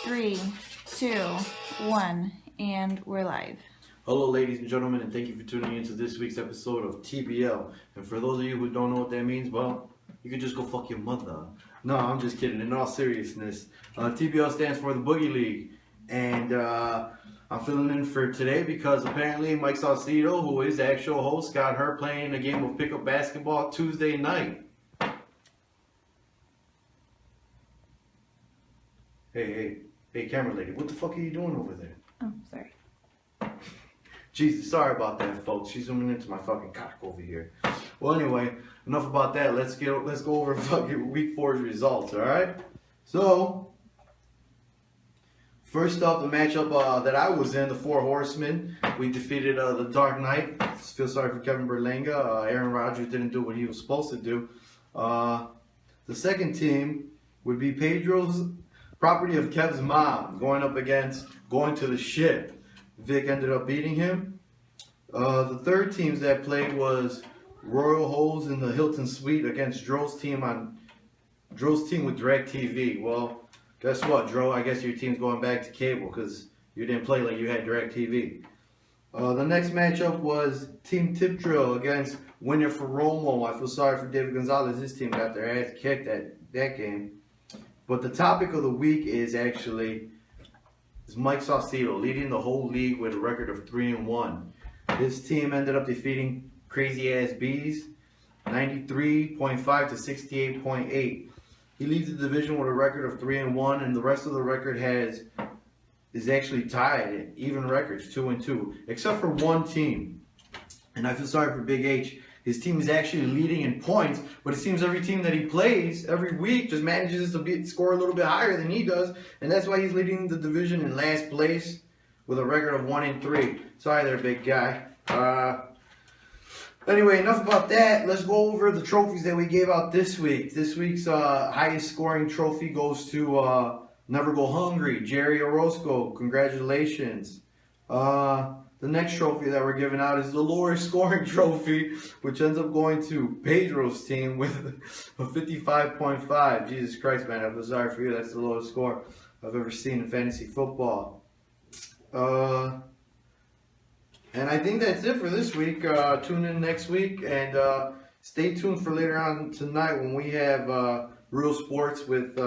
3, 2, 1, and we're live. Hello ladies and gentlemen, and thank you for tuning in to this week's episode of TBL. And for those of you who don't know what that means, well, you can just go fuck your mother. No, I'm just kidding. In all seriousness, TBL stands for the Boogie League. And I'm filling in for today because apparently Mike Saucedo, who is the actual host, got hurt playing a game of pickup basketball Tuesday night. Hey, camera lady, what the fuck are you doing over there? Oh, sorry. Jesus, sorry about that, folks. She's zooming into my fucking cock over here. Well, anyway, enough about that. Let's go over fucking week 4's results, all right? So, first up, the matchup that I was in, the Four Horsemen. We defeated the Dark Knight. Feel sorry for Kevin Berlanga. Aaron Rodgers didn't do what he was supposed to do. The second team would be Pedro's property of Kev's mom going up against Going to the Ship. Vic ended up beating him. The third teams that played was Royal Holes in the Hilton Suite against Dro's team with DirecTV. Well, guess what, Dro? I guess your team's going back to cable because you didn't play like you had DirecTV. The next matchup was Team Tip Drill against Winner for Romo. I feel sorry for David Gonzalez. His team got their ass kicked at that game. But the topic of the week is Mike Saucedo leading the whole league with a record of 3-1. His team ended up defeating Crazy Ass Bees 93.5 to 68.8. He leads the division with a record of 3-1, and the rest of the record is actually tied, even records, 2-2, except for one team. And I feel sorry for Big H. His team is actually leading in points, but it seems every team that he plays every week just manages to score a little bit higher than he does, and that's why he's leading the division in last place with a record of 1-3. Sorry there, big guy. Anyway, enough about that. Let's go over the trophies that we gave out this week. This week's highest scoring trophy goes to Never Go Hungry, Jerry Orozco. Congratulations. The next trophy that we're giving out is the lowest scoring trophy, which ends up going to Pedro's team with a 55.5. Jesus Christ, man, I feel sorry for you. That's the lowest score I've ever seen in fantasy football. And I think that's it for this week. Tune in next week and stay tuned for later on tonight when we have Real Sports with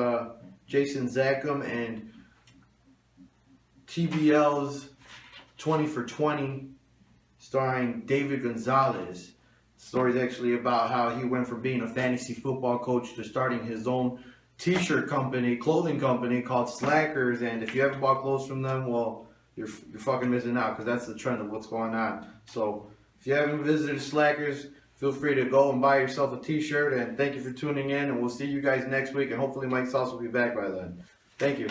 Jason Zackham and TBL's 20 for 20, starring David Gonzalez. The story is actually about how he went from being a fantasy football coach to starting his own t-shirt company, clothing company called Slackers. And if you haven't bought clothes from them, well, you're fucking missing out because that's the trend of what's going on. So if you haven't visited Slackers, feel free to go and buy yourself a t-shirt. And thank you for tuning in. And we'll see you guys next week. And hopefully Mike Sauce will be back by then. Thank you.